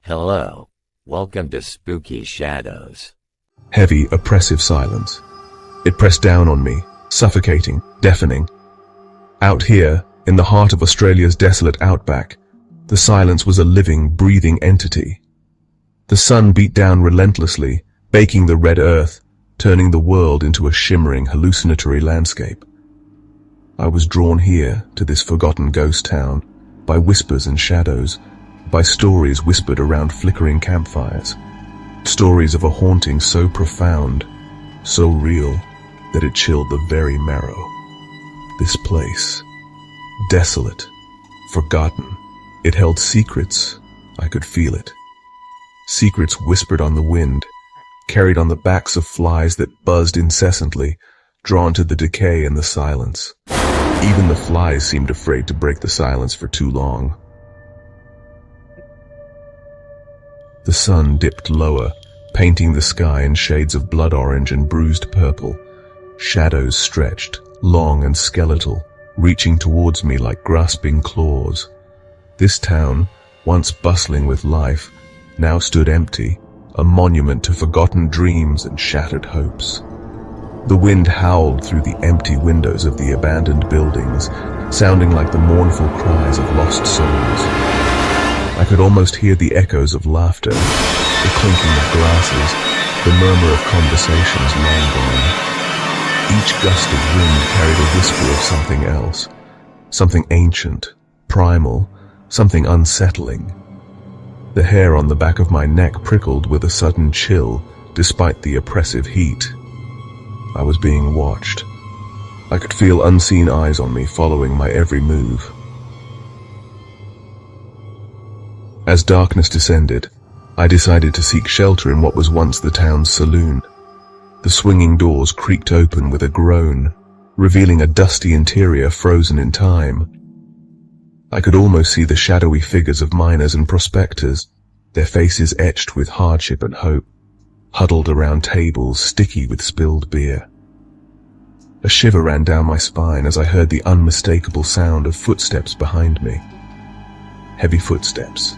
Hello. Welcome to Spooky Shadows. Heavy, oppressive silence. It pressed down on me, suffocating, deafening. Out here, in the heart of Australia's desolate outback, the silence was a living, breathing entity. The sun beat down relentlessly, baking the red earth, turning the world into a shimmering, hallucinatory landscape. I was drawn here, to this forgotten ghost town, by whispers and shadows, by stories whispered around flickering campfires. Stories of a haunting so profound, so real, that it chilled the very marrow. This place, desolate, forgotten, it held secrets. I could feel it. Secrets whispered on the wind, carried on the backs of flies that buzzed incessantly, drawn to the decay and the silence. Even the flies seemed afraid to break the silence for too long. The sun dipped lower, painting the sky in shades of blood orange and bruised purple. Shadows stretched, long and skeletal, reaching towards me like grasping claws. This town, once bustling with life, now stood empty, a monument to forgotten dreams and shattered hopes. The wind howled through the empty windows of the abandoned buildings, sounding like the mournful cries of lost souls. I could almost hear the echoes of laughter, the clinking of glasses, the murmur of conversations long gone. Each gust of wind carried a whisper of something else, something ancient, primal, something unsettling. The hair on the back of my neck prickled with a sudden chill, despite the oppressive heat. I was being watched. I could feel unseen eyes on me, following my every move. As darkness descended, I decided to seek shelter in what was once the town's saloon. The swinging doors creaked open with a groan, revealing a dusty interior frozen in time. I could almost see the shadowy figures of miners and prospectors, their faces etched with hardship and hope, huddled around tables sticky with spilled beer. A shiver ran down my spine as I heard the unmistakable sound of footsteps behind me. Heavy footsteps,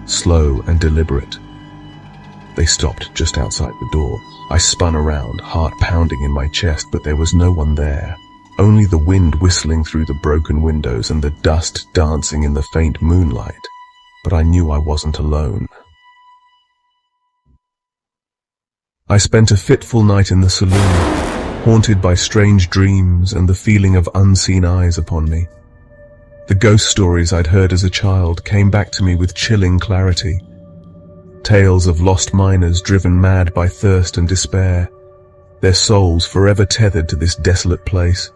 slow and deliberate. They stopped just outside the door. I spun around, heart pounding in my chest, but there was no one there. Only the wind whistling through the broken windows and the dust dancing in the faint moonlight. But I knew I wasn't alone. I spent a fitful night in the saloon, haunted by strange dreams and the feeling of unseen eyes upon me. The ghost stories I'd heard as a child came back to me with chilling clarity. Tales of lost miners driven mad by thirst and despair, their souls forever tethered to this desolate place.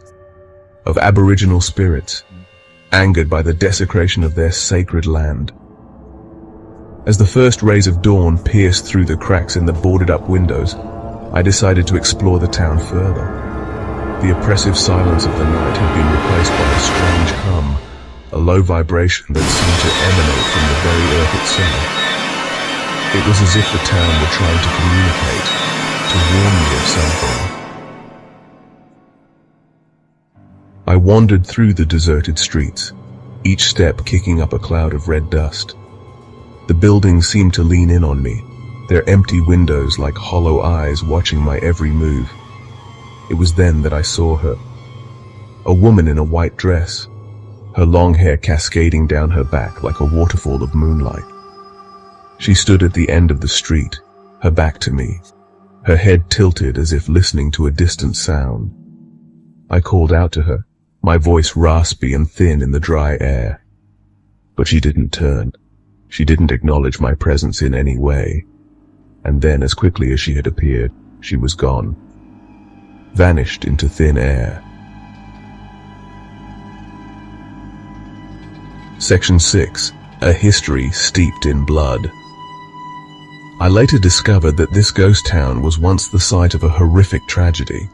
Of Aboriginal spirits, angered by the desecration of their sacred land. As the first rays of dawn pierced through the cracks in the boarded-up windows, I decided to explore the town further. The oppressive silence of the night had been replaced by a strange hum, a low vibration that seemed to emanate from the very earth itself. It was as if the town were trying to communicate, to warn me of something. I wandered through the deserted streets, each step kicking up a cloud of red dust. The buildings seemed to lean in on me, their empty windows like hollow eyes watching my every move. It was then that I saw her. A woman in a white dress, her long hair cascading down her back like a waterfall of moonlight. She stood at the end of the street, her back to me, her head tilted as if listening to a distant sound. I called out to her, my voice raspy and thin in the dry air. But she didn't turn. She didn't acknowledge my presence in any way. And then, as quickly as she had appeared, she was gone, vanished into thin air. Section 6. A history steeped in blood. I later discovered that this ghost town was once the site of a horrific tragedy.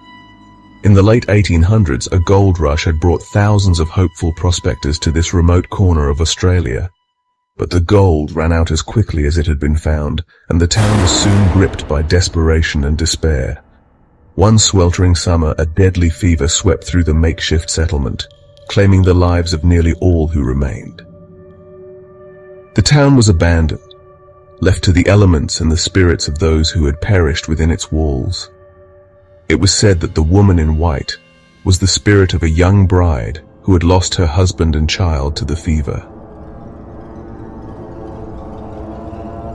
In the late 1800s, a gold rush had brought thousands of hopeful prospectors to this remote corner of Australia. But the gold ran out as quickly as it had been found, and the town was soon gripped by desperation and despair. One sweltering summer, a deadly fever swept through the makeshift settlement, claiming the lives of nearly all who remained. The town was abandoned, left to the elements and the spirits of those who had perished within its walls. It was said that the woman in white was the spirit of a young bride who had lost her husband and child to the fever.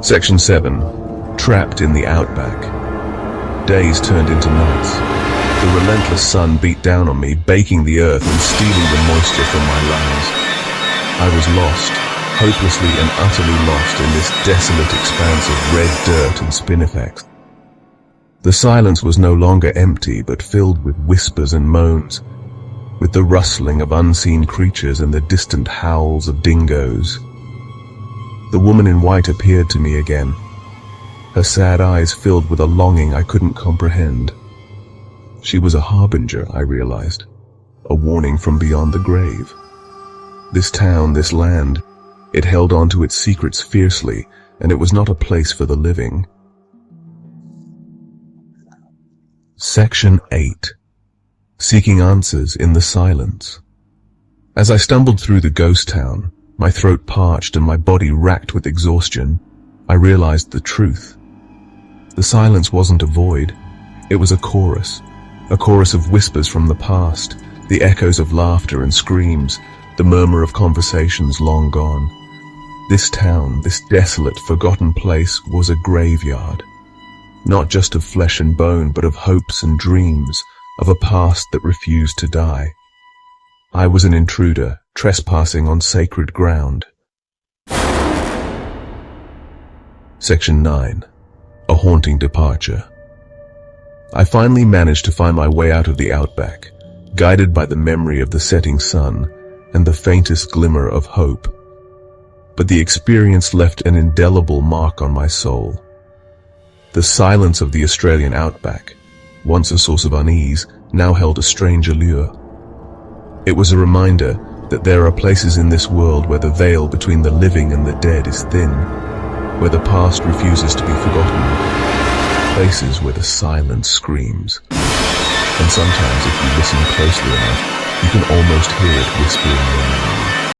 Section 7. Trapped in the outback. Days turned into nights. The relentless sun beat down on me, baking the earth and stealing the moisture from my lungs. I was lost, hopelessly and utterly lost in this desolate expanse of red dirt and spinifex. The silence was no longer empty, but filled with whispers and moans, with the rustling of unseen creatures and the distant howls of dingoes. The woman in white appeared to me again, her sad eyes filled with a longing I couldn't comprehend. She was a harbinger, I realized, a warning from beyond the grave. This town, this land, it held on to its secrets fiercely, and it was not a place for the living. Section 8. Seeking answers in the silence. As I stumbled through the ghost town, my throat parched and my body racked with exhaustion, I realized the truth. The silence wasn't a void. It was a chorus of whispers from the past, the echoes of laughter and screams, the murmur of conversations long gone. This town, this desolate, forgotten place, was a graveyard. Not just of flesh and bone, but of hopes and dreams, of a past that refused to die. I was an intruder, trespassing on sacred ground. Section 9. A haunting departure. I finally managed to find my way out of the outback, guided by the memory of the setting sun and the faintest glimmer of hope. But the experience left an indelible mark on my soul. The silence of the Australian outback, once a source of unease, now held a strange allure. It was a reminder that there are places in this world where the veil between the living and the dead is thin, where the past refuses to be forgotten, places where the silence screams. And sometimes, if you listen closely enough, you can almost hear it whispering your name.